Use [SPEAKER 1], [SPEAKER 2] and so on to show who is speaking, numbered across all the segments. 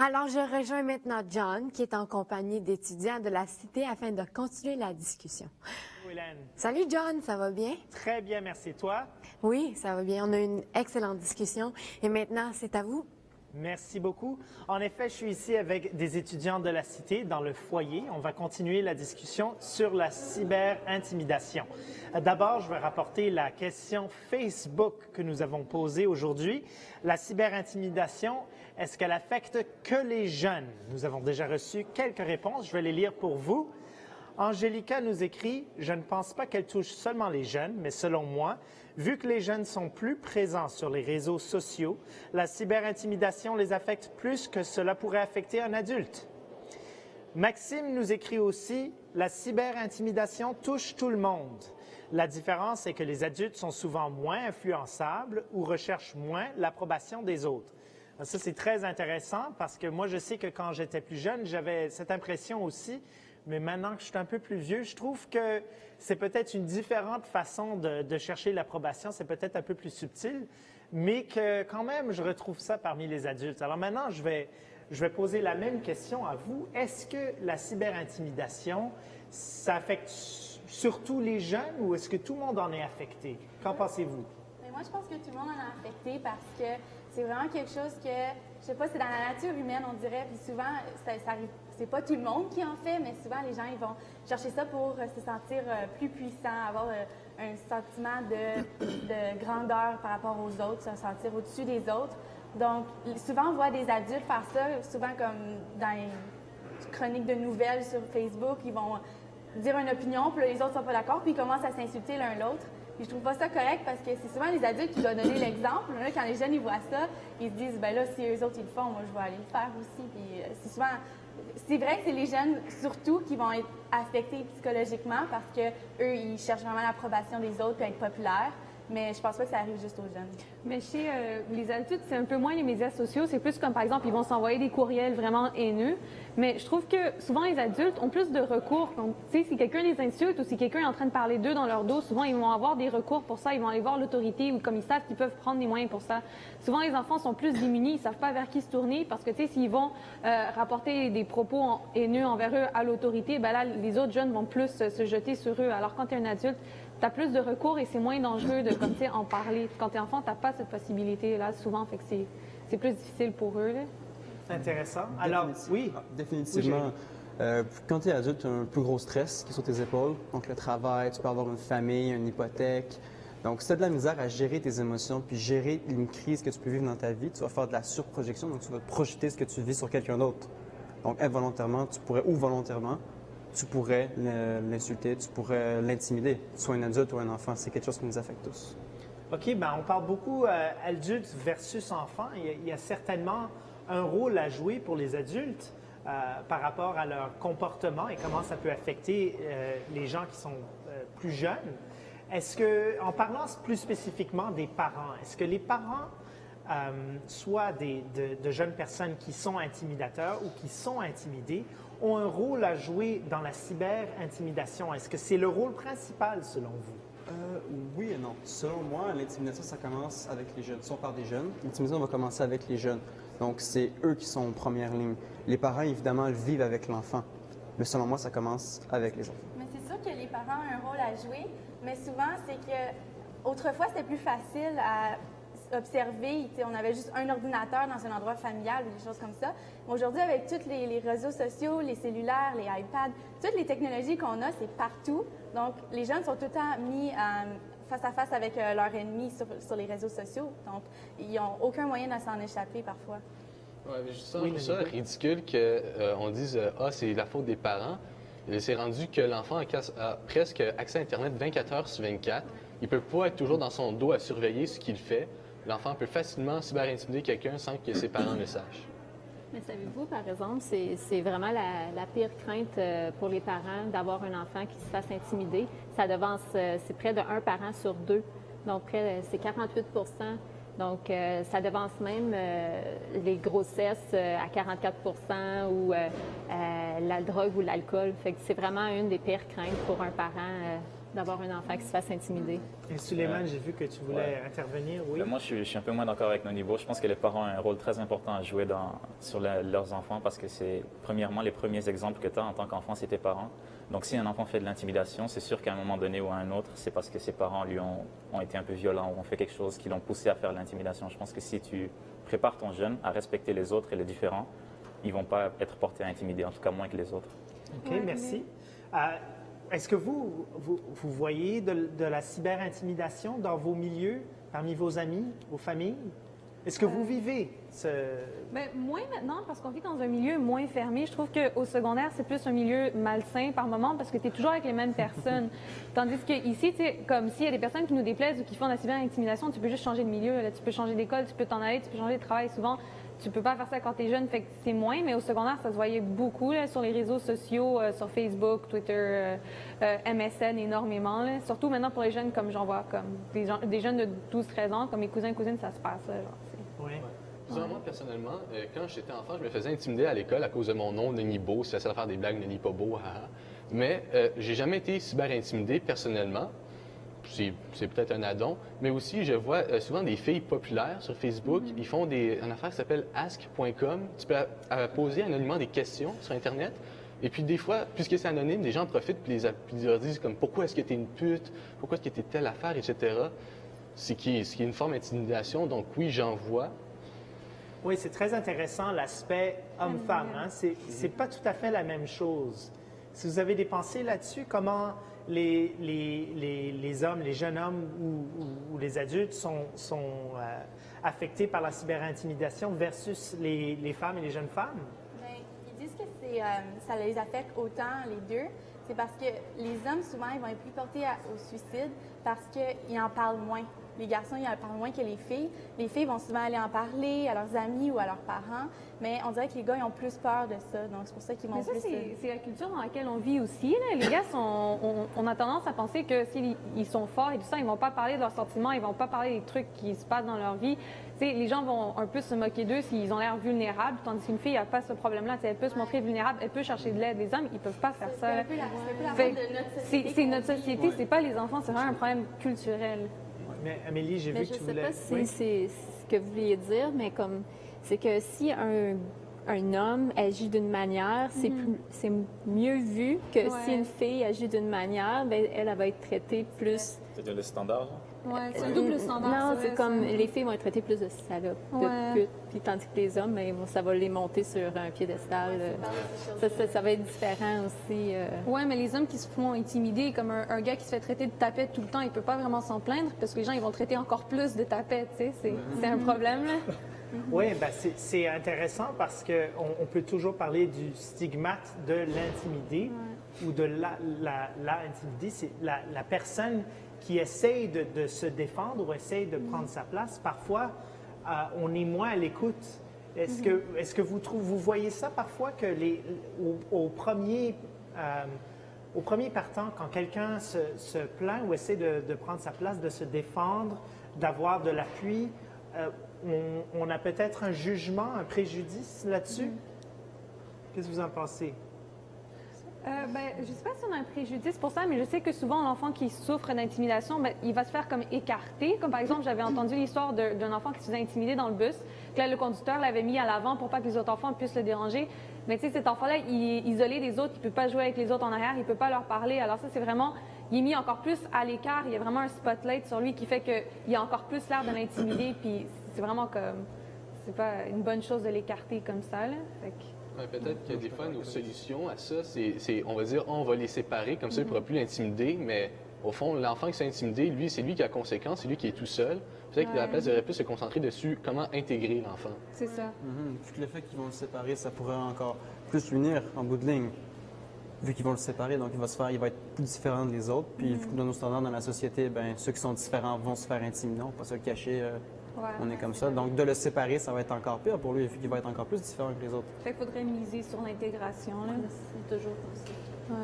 [SPEAKER 1] Alors, je rejoins maintenant John, qui est en compagnie d'étudiants de la Cité afin de continuer la discussion.
[SPEAKER 2] Bonjour Hélène.
[SPEAKER 1] Salut John, ça va bien?
[SPEAKER 2] Très bien, merci. Toi?
[SPEAKER 1] Oui, ça va bien. On a eu une excellente discussion. Et maintenant, c'est à vous.
[SPEAKER 2] Merci beaucoup. En effet, je suis ici avec des étudiants de la Cité dans le foyer. On va continuer la discussion sur la cyber-intimidation. D'abord, je vais rapporter la question Facebook que nous avons posée aujourd'hui. La cyber-intimidation, est-ce qu'elle affecte que les jeunes? Nous avons déjà reçu quelques réponses. Je vais les lire pour vous. Angélica nous écrit « Je ne pense pas qu'elle touche seulement les jeunes, mais selon moi, vu que les jeunes sont plus présents sur les réseaux sociaux, la cyberintimidation les affecte plus que cela pourrait affecter un adulte. » Maxime nous écrit aussi « La cyberintimidation touche tout le monde. La différence est que les adultes sont souvent moins influençables ou recherchent moins l'approbation des autres. » Ça, c'est très intéressant parce que moi, je sais que quand j'étais plus jeune, j'avais cette impression aussi. Mais maintenant que je suis un peu plus vieux, je trouve que c'est peut-être une différente façon de chercher l'approbation. C'est peut-être un peu plus subtil, mais que quand même, je retrouve ça parmi les adultes. Alors maintenant, je vais poser la même question à vous. Est-ce que la cyberintimidation, ça affecte surtout les jeunes ou est-ce que tout le monde en est affecté? Qu'en pensez-vous?
[SPEAKER 3] Mais moi, je pense que tout le monde en est affecté parce que c'est vraiment quelque chose que, je sais pas, c'est dans la nature humaine, on dirait. Puis souvent, ça arrive. C'est pas tout le monde qui en fait, mais souvent les gens ils vont chercher ça pour se sentir plus puissants, avoir un sentiment de grandeur par rapport aux autres, se sentir au-dessus des autres. Donc, souvent on voit des adultes faire ça, souvent comme dans les chroniques de nouvelles sur Facebook, ils vont dire une opinion, puis là, les autres sont pas d'accord, puis ils commencent à s'insulter l'un l'autre. Puis je trouve pas ça correct parce que c'est souvent les adultes qui doivent donner l'exemple. Là, quand les jeunes ils voient ça, ils se disent ben là si eux autres ils le font, moi je vais aller le faire aussi. Puis c'est souvent c'est vrai que c'est les jeunes surtout qui vont être affectés psychologiquement parce que eux ils cherchent vraiment l'approbation des autres puis être populaires. Mais je pense pas que ça arrive juste aux jeunes.
[SPEAKER 4] Mais chez les adultes, c'est un peu moins les médias sociaux. C'est plus comme, par exemple, ils vont s'envoyer des courriels vraiment haineux. Mais je trouve que souvent, les adultes ont plus de recours. Tu sais, si quelqu'un les insulte ou si quelqu'un est en train de parler d'eux dans leur dos, souvent, ils vont avoir des recours pour ça. Ils vont aller voir l'autorité ou comme ils savent qu'ils peuvent prendre des moyens pour ça. Souvent, les enfants sont plus démunis. Ils savent pas vers qui se tourner parce que, tu sais, s'ils vont rapporter des propos haineux envers eux à l'autorité, ben là, les autres jeunes vont plus se jeter sur eux. Alors, quand tu es un adulte, tu as plus de recours et c'est moins dangereux de comme, en parler. Quand tu es enfant, tu n'as pas cette possibilité-là souvent, fait que c'est plus difficile pour eux. Là.
[SPEAKER 2] C'est intéressant. Alors, oui.
[SPEAKER 5] Définitivement. Quand tu es adulte, tu as un plus gros stress qui est sur tes épaules. Donc, le travail, tu peux avoir une famille, une hypothèque. Donc, si tu as de la misère à gérer tes émotions puis gérer une crise que tu peux vivre dans ta vie, tu vas faire de la surprojection. Donc, tu vas projeter ce que tu vis sur quelqu'un d'autre. Donc, involontairement, tu pourrais, ou volontairement, tu pourrais l'insulter, tu pourrais l'intimider, soit un adulte ou un enfant. C'est quelque chose qui nous affecte tous.
[SPEAKER 2] OK, bien, on parle beaucoup adulte versus enfant. Il y a certainement un rôle à jouer pour les adultes par rapport à leur comportement et comment ça peut affecter les gens qui sont plus jeunes. Est-ce que, en parlant plus spécifiquement des parents, est-ce que les parents, soit de jeunes personnes qui sont intimidateurs ou qui sont intimidés, ont un rôle à jouer dans la cyber-intimidation? Est-ce que c'est le rôle principal selon vous?
[SPEAKER 5] Oui et non. Selon moi, l'intimidation, ça commence avec les jeunes. Si on parle des jeunes, l'intimidation va commencer avec les jeunes. Donc, c'est eux qui sont en première ligne. Les parents, évidemment, vivent avec l'enfant. Mais selon moi, ça commence avec les enfants.
[SPEAKER 3] Mais c'est sûr que les parents ont un rôle à jouer, mais souvent, c'est que autrefois, c'était plus facile à observer. On avait juste un ordinateur dans un endroit familial ou des choses comme ça. Mais aujourd'hui, avec tous les réseaux sociaux, les cellulaires, les iPads, toutes les technologies qu'on a, c'est partout. Donc, les jeunes sont tout le temps mis face à face avec leur ennemi sur les réseaux sociaux. Donc, ils n'ont aucun moyen de s'en échapper parfois.
[SPEAKER 6] Oui, mais je trouve ça ridicule qu'on dise « Ah, c'est la faute des parents ». C'est rendu que l'enfant a presque accès à Internet 24 heures sur 24. Il ne peut pas être toujours dans son dos à surveiller ce qu'il fait. L'enfant peut facilement cyber-intimider quelqu'un sans que ses parents le sachent.
[SPEAKER 4] Mais savez-vous, par exemple, c'est vraiment la pire crainte pour les parents d'avoir un enfant qui se fasse intimider. Ça devance, c'est près de 1 parent sur 2. Donc, c'est 48 %. Donc, ça devance même les grossesses à 44 % ou la drogue ou l'alcool. Fait que c'est vraiment une des pires craintes pour un parent
[SPEAKER 7] d'avoir un enfant qui se fasse intimider.
[SPEAKER 2] Et Suleiman, j'ai vu que tu voulais intervenir, oui.
[SPEAKER 8] Moi, je suis un peu moins d'accord avec nos niveaux. Je pense que les parents ont un rôle très important à jouer sur leurs enfants parce que c'est, premièrement, les premiers exemples que tu as en tant qu'enfant, c'est tes parents. Donc, si un enfant fait de l'intimidation, c'est sûr qu'à un moment donné ou à un autre, c'est parce que ses parents lui ont été un peu violents ou ont fait quelque chose qui l'ont poussé à faire de l'intimidation. Je pense que si tu prépares ton jeune à respecter les autres et les différents, ils ne vont pas être portés à intimider, en tout cas moins que les autres.
[SPEAKER 2] OK, merci. Est-ce que vous voyez de la cyberintimidation dans vos milieux, parmi vos amis, vos familles? Est-ce que vous vivez ce...
[SPEAKER 4] Bien, moins maintenant, parce qu'on vit dans un milieu moins fermé. Je trouve qu'au secondaire, c'est plus un milieu malsain par moment parce que tu es toujours avec les mêmes personnes. Tandis qu'ici, tu sais, comme s'il y a des personnes qui nous déplaisent ou qui font de la cyberintimidation, tu peux juste changer de milieu. Là. Tu peux changer d'école, tu peux t'en aller, tu peux changer de travail. Souvent, tu peux pas faire ça quand tu es jeune, fait que c'est moins, mais au secondaire, ça se voyait beaucoup là, sur les réseaux sociaux, sur Facebook, Twitter, MSN énormément. Là. Surtout maintenant pour les jeunes, comme j'en vois, comme des jeunes de 12-13 ans, comme mes cousins et cousines, ça se passe. Là, genre,
[SPEAKER 2] Oui.
[SPEAKER 6] Moi, personnellement, quand j'étais enfant, je me faisais intimider à l'école à cause de mon nom, Denis Beau. C'est facile à faire des blagues, Denis pas beau, haha. Mais j'ai jamais été cyber-intimidé personnellement. C'est peut-être un addon, mais aussi je vois souvent des filles populaires sur Facebook. Ils font une affaire qui s'appelle ask.com. Tu peux poser anonymement des questions sur Internet. Et puis des fois, puisque c'est anonyme, des gens en profitent puis ils leur disent comme pourquoi est-ce que tu es une pute, pourquoi est-ce que tu es telle affaire, etc. Ce qui est une forme d'intimidation. Donc oui, j'en vois.
[SPEAKER 2] Oui, c'est très intéressant l'aspect homme-femme. Hein? C'est pas tout à fait la même chose. Si vous avez des pensées là-dessus, comment les hommes, les jeunes hommes ou les adultes sont affectés par la cyberintimidation versus les femmes et les jeunes femmes?
[SPEAKER 3] Bien, ils disent que ça les affecte autant les deux. C'est parce que les hommes, souvent, ils vont être plus portés au suicide parce qu'ils en parlent moins. Les garçons, ils en parlent moins que les filles. Les filles vont souvent aller en parler à leurs amis ou à leurs parents, mais on dirait que les gars, ils ont plus peur de ça. Donc, c'est pour ça qu'ils vont
[SPEAKER 4] mais ça,
[SPEAKER 3] plus...
[SPEAKER 4] c'est la culture dans laquelle on vit aussi. Là. Les gars, on a tendance à penser que s'ils sont forts et tout ça, ils vont pas parler de leurs sentiments, ils vont pas parler des trucs qui se passent dans leur vie. T'sais, les gens vont un peu se moquer d'eux s'ils ont l'air vulnérables, tandis qu'une fille n'a pas ce problème-là. Elle peut se montrer vulnérable, elle peut chercher de l'aide. Les hommes, ils peuvent pas faire ça.
[SPEAKER 3] C'est un peu la faute de notre société.
[SPEAKER 4] C'est notre société, c'est pas les enfants, c'est vraiment un problème culturel.
[SPEAKER 2] Mais Amélie, j'ai vu que tu voulais...
[SPEAKER 7] Je ne sais pas si c'est ce que vous vouliez dire, mais comme c'est que si un homme agit d'une manière, c'est mieux vu que si une fille agit d'une manière, ben, elle va être traitée plus...
[SPEAKER 8] C'est-à-dire le standard, genre?
[SPEAKER 4] Oui, c'est un double standard.
[SPEAKER 7] Non, c'est comme les filles vont être traitées plus de salopes, de putes, puis tandis que les hommes, ben, ça va les monter sur un piédestal. Ça va être différent aussi.
[SPEAKER 4] Oui, mais les hommes qui se font intimider, comme un gars qui se fait traiter de tapette tout le temps, il peut pas vraiment s'en plaindre parce que les gens ils vont le traiter encore plus de tapette. C'est un problème. Là.
[SPEAKER 2] Oui, ben c'est intéressant parce qu'on peut toujours parler du stigmate de l'intimidé ou de la intimidée. C'est la personne qui essaye de se défendre ou essaye de prendre sa place. Parfois, on est moins à l'écoute. Est-ce que vous voyez ça parfois que au premier partant, quand quelqu'un se plaint ou essaie de prendre sa place, de se défendre, d'avoir de l'appui, on a peut-être un jugement, un préjudice là-dessus? Qu'est-ce que vous en pensez?
[SPEAKER 4] Je ne sais pas si on a un préjudice pour ça, mais je sais que souvent, l'enfant qui souffre d'intimidation, il va se faire comme écarter. Comme par exemple, j'avais entendu l'histoire d'un enfant qui se faisait intimider dans le bus. Que là, le conducteur l'avait mis à l'avant pour pas que les autres enfants puissent le déranger. Mais tu sais, cet enfant-là, il est isolé des autres, il ne peut pas jouer avec les autres en arrière, il ne peut pas leur parler. Alors ça, c'est vraiment... Il est mis encore plus à l'écart. Il y a vraiment un spotlight sur lui qui fait qu'il a encore plus l'air de l'intimider. Puis c'est vraiment comme... C'est pas une bonne chose de l'écarter comme ça, là. Fait que...
[SPEAKER 6] Peut-être que des fois, nos solutions à ça, c'est on va dire, on va les séparer, comme ça, il ne pourra plus l'intimider, mais au fond, l'enfant qui s'est intimidé, lui, c'est lui qui a conséquence, c'est lui qui est tout seul. Peut-être qu'à la place, il aurait pu se concentrer dessus, comment intégrer l'enfant.
[SPEAKER 4] C'est ça.
[SPEAKER 5] Puis le fait qu'ils vont le séparer, ça pourrait encore plus l'unir en bout de ligne. Vu qu'ils vont le séparer, donc il va être plus différent des autres. Puis dans nos standards dans la société, ben ceux qui sont différents vont se faire intimider, on ne va pas se le cacher. On est comme ça. Donc, de le séparer, ça va être encore pire pour lui, vu qu'il va être encore plus différent que les autres.
[SPEAKER 4] Fait qu'il faudrait miser sur l'intégration, là.
[SPEAKER 7] C'est toujours comme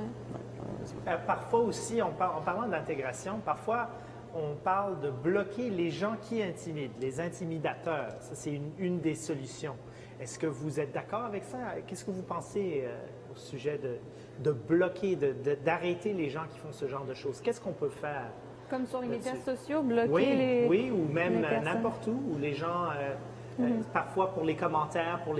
[SPEAKER 7] ça.
[SPEAKER 2] Parfois aussi, en parlant d'intégration, parfois, on parle de bloquer les gens qui intimident, les intimidateurs. Ça, c'est une des solutions. Est-ce que vous êtes d'accord avec ça? Qu'est-ce que vous pensez au sujet de bloquer, d'arrêter les gens qui font ce genre de choses? Qu'est-ce qu'on peut faire?
[SPEAKER 4] Comme sur les médias
[SPEAKER 2] là-dessus?
[SPEAKER 4] sociaux, bloquer
[SPEAKER 2] Oui,
[SPEAKER 4] les...
[SPEAKER 2] ou même
[SPEAKER 4] les personnes.
[SPEAKER 2] n'importe où les gens, parfois pour les commentaires, pour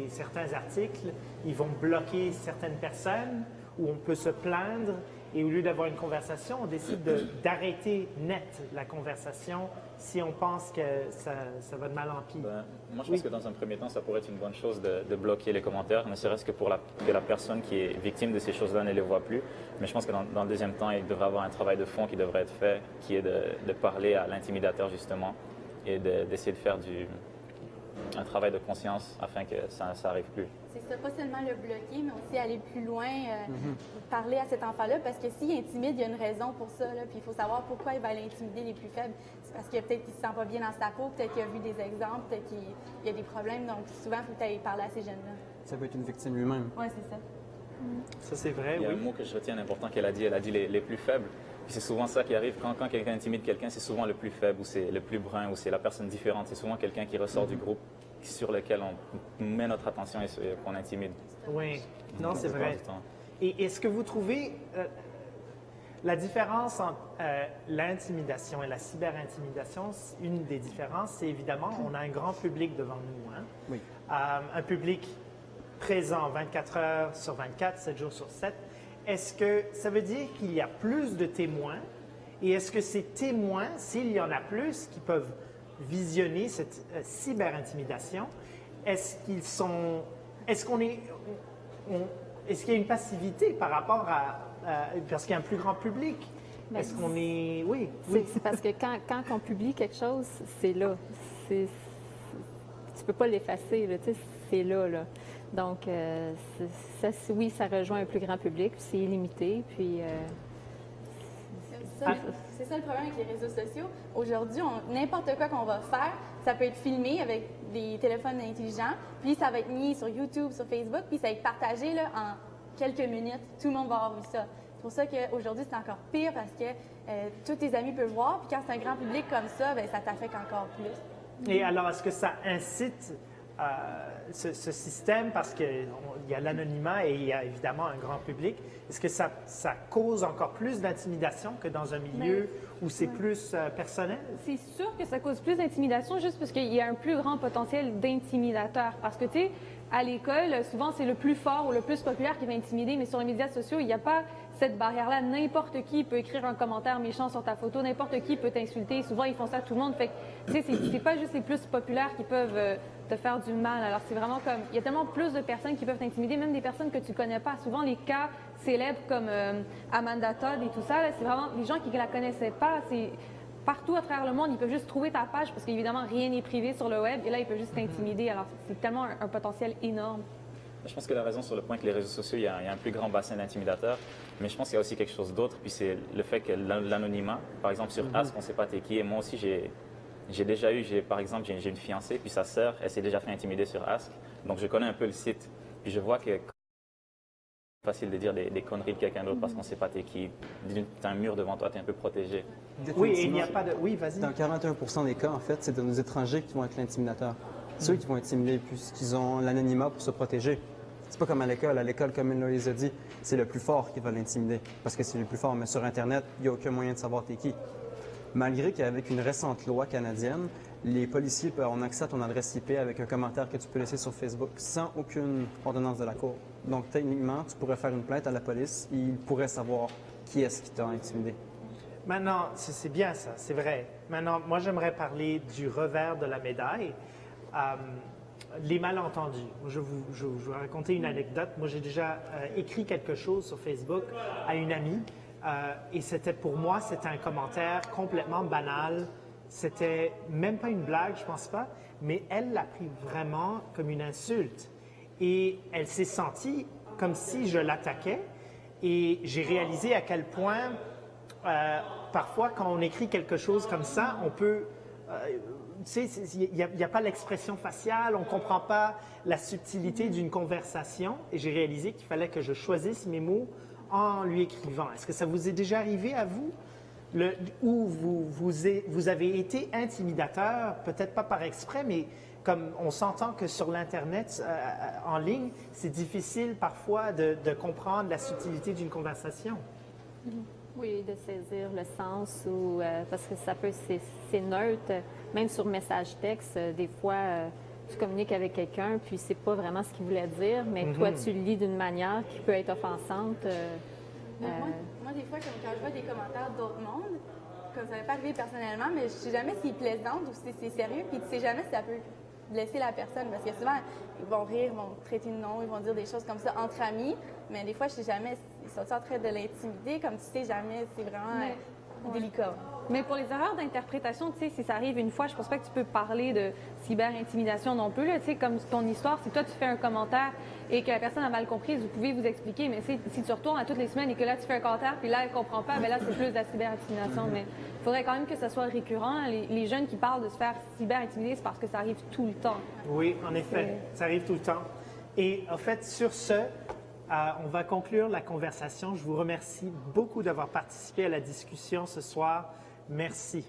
[SPEAKER 2] certains articles, ils vont bloquer certaines personnes où on peut se plaindre et au lieu d'avoir une conversation, on décide d'arrêter net la conversation si on pense que ça va de mal en pis.
[SPEAKER 8] Ben, moi, je pense que dans un premier temps, ça pourrait être une bonne chose de bloquer les commentaires, ne serait-ce que pour que la personne qui est victime de ces choses-là ne les voit plus. Mais je pense que dans le deuxième temps, il devrait y avoir un travail de fond qui devrait être fait, qui est de parler à l'intimidateur, justement, et d'essayer de faire un travail de conscience afin que ça n'arrive plus.
[SPEAKER 3] C'est ça, pas seulement le bloquer, mais aussi aller plus loin, parler à cet enfant-là, parce que s'il intimide, il y a une raison pour ça, là, puis il faut savoir pourquoi il va aller intimider les plus faibles. C'est parce que peut-être qu'il ne se sent pas bien dans sa peau, peut-être qu'il a vu des exemples, peut-être qu'il y a des problèmes, donc souvent, il faut que tu ailles parler à ces jeunes-là.
[SPEAKER 5] Ça peut être une victime lui-même.
[SPEAKER 3] Oui, c'est ça.
[SPEAKER 2] Ça, c'est vrai,
[SPEAKER 8] Il y a
[SPEAKER 2] oui.
[SPEAKER 8] un mot que je retiens important qu'elle a dit. Elle a dit les plus faibles. Puis c'est souvent ça qui arrive. Quand quelqu'un intimide quelqu'un, c'est souvent le plus faible ou c'est le plus brun ou c'est la personne différente. C'est souvent quelqu'un qui ressort du groupe sur lequel on met notre attention et qu'on intimide.
[SPEAKER 2] Oui, non, c'est
[SPEAKER 8] La plupart
[SPEAKER 2] vrai.
[SPEAKER 8] du temps.
[SPEAKER 2] Et est-ce que vous trouvez la différence entre l'intimidation et la cyberintimidation? Une des différences, c'est évidemment, on a un grand public devant nous. Hein?
[SPEAKER 5] Oui.
[SPEAKER 2] Un public présent 24 heures sur 24, 7 jours sur 7. Est-ce que ça veut dire qu'il y a plus de témoins? Et est-ce que ces témoins, s'il y en a plus, qui peuvent visionner cette cyberintimidation, est-ce qu'il y a une passivité par rapport parce qu'il y a un plus grand public?
[SPEAKER 7] Ben,
[SPEAKER 2] Est-ce qu'on est... Oui,
[SPEAKER 7] C'est parce que quand on publie quelque chose, c'est là. Tu peux pas l'effacer, là, tu sais, c'est là, là. Donc, oui, ça rejoint un plus grand public, puis c'est illimité, puis...
[SPEAKER 3] C'est ça le problème avec les réseaux sociaux. Aujourd'hui, n'importe quoi qu'on va faire, ça peut être filmé avec des téléphones intelligents, puis ça va être mis sur YouTube, sur Facebook, puis ça va être partagé là, en quelques minutes. Tout le monde va avoir vu ça. C'est pour ça qu'aujourd'hui, c'est encore pire parce que tous tes amis peuvent voir, puis quand c'est un grand public comme ça, bien, ça t'affecte encore plus.
[SPEAKER 2] Et alors, est-ce que ça incite ce système, parce qu'il y a l'anonymat et il y a évidemment un grand public, est-ce que ça cause encore plus d'intimidation que dans un milieu où c'est plus personnel?
[SPEAKER 4] C'est sûr que ça cause plus d'intimidation juste parce qu'il y a un plus grand potentiel d'intimidateur. Parce que, tu sais, à l'école, souvent, c'est le plus fort ou le plus populaire qui va intimider, mais sur les médias sociaux, il n'y a pas cette barrière-là. N'importe qui peut écrire un commentaire méchant sur ta photo, n'importe qui peut t'insulter. Souvent, ils font ça à tout le monde. Fait que, tu sais, c'est pas juste les plus populaires qui peuvent te faire du mal. Alors, c'est vraiment comme... Il y a tellement plus de personnes qui peuvent t'intimider, même des personnes que tu connais pas. Souvent, les cas célèbres comme Amanda Todd et tout ça, là, c'est vraiment des gens qui ne la connaissaient pas. C'est... Partout à travers le monde, ils peuvent juste trouver ta page parce qu'évidemment, rien n'est privé sur le web. Et là, ils peuvent juste t'intimider. Alors, c'est tellement un potentiel énorme.
[SPEAKER 8] Je pense que la raison sur le point que les réseaux sociaux, il y a un plus grand bassin d'intimidateurs, mais je pense qu'il y a aussi quelque chose d'autre, puis c'est le fait que l'anonymat, par exemple sur Ask, on ne sait pas t'es qui, et moi aussi par exemple, j'ai une fiancée, puis sa sœur, elle s'est déjà fait intimider sur Ask, donc je connais un peu le site, puis je vois que c'est facile de dire des conneries de quelqu'un d'autre parce qu'on ne sait pas t'es qui, t'as un mur devant toi, t'es un peu protégé.
[SPEAKER 2] Oui, et il n'y a pas de... Oui, vas-y.
[SPEAKER 5] Dans 41% des cas, en fait, c'est de nos étrangers qui vont être l'intimidateur. Ceux qui vont intimider puisqu'ils ont l'anonymat pour se protéger. C'est pas comme à l'école. À l'école, comme elle les a dit, c'est le plus fort qui va l'intimider parce que c'est le plus fort. Mais sur Internet, il n'y a aucun moyen de savoir t'es qui. Malgré qu'avec une récente loi canadienne, les policiers ont accès à ton adresse IP avec un commentaire que tu peux laisser sur Facebook sans aucune ordonnance de la Cour. Donc, techniquement, tu pourrais faire une plainte à la police et ils pourraient savoir qui est-ce qui t'a intimidé.
[SPEAKER 2] Maintenant, c'est bien ça, c'est vrai. Maintenant, moi, j'aimerais parler du revers de la médaille. Les malentendus. Je vais raconter une anecdote. Moi, j'ai déjà écrit quelque chose sur Facebook à une amie et pour moi, c'était un commentaire complètement banal. C'était même pas une blague, je pense pas, mais elle l'a pris vraiment comme une insulte. Et elle s'est sentie comme si je l'attaquais et j'ai réalisé à quel point parfois, quand on écrit quelque chose comme ça, on peut... tu sais, il n'y a pas l'expression faciale, on ne comprend pas la subtilité d'une conversation. Et j'ai réalisé qu'il fallait que je choisisse mes mots en lui écrivant. Est-ce que ça vous est déjà arrivé à vous où vous avez été intimidateur, peut-être pas par exprès, mais comme on s'entend que sur l'Internet, en ligne, c'est difficile parfois de comprendre la subtilité d'une conversation.
[SPEAKER 7] Oui, de saisir le sens, ou parce que c'est neutre. Même sur message texte, des fois, tu communiques avec quelqu'un, puis c'est pas vraiment ce qu'il voulait dire, mais toi, tu le lis d'une manière qui peut être offensante.
[SPEAKER 3] Moi, des fois, comme quand je vois des commentaires d'autres mondes, comme ça m'est pas arrivé personnellement, mais je sais jamais s'ils plaisante ou si c'est sérieux, puis tu sais jamais si ça peut blesser la personne, parce que souvent, ils vont rire, ils vont traiter de nom, ils vont dire des choses comme ça entre amis, mais des fois, je sais jamais, ils sont en train de l'intimider, comme tu sais jamais, c'est vraiment délicat.
[SPEAKER 4] Mais pour les erreurs d'interprétation, tu sais, si ça arrive une fois, je pense pas que tu peux parler de cyber-intimidation non plus. Tu sais, comme ton histoire, si toi tu fais un commentaire et que la personne a mal compris, vous pouvez vous expliquer. Mais si tu retournes à toutes les semaines et que là tu fais un commentaire puis là elle comprend pas, bien là c'est plus de la cyber-intimidation. Mais il faudrait quand même que ça soit récurrent. Les jeunes qui parlent de se faire cyber-intimider, c'est parce que ça arrive tout le temps.
[SPEAKER 2] Oui, en effet, ça arrive tout le temps. Et en fait, sur ce, on va conclure la conversation. Je vous remercie beaucoup d'avoir participé à la discussion ce soir. Merci.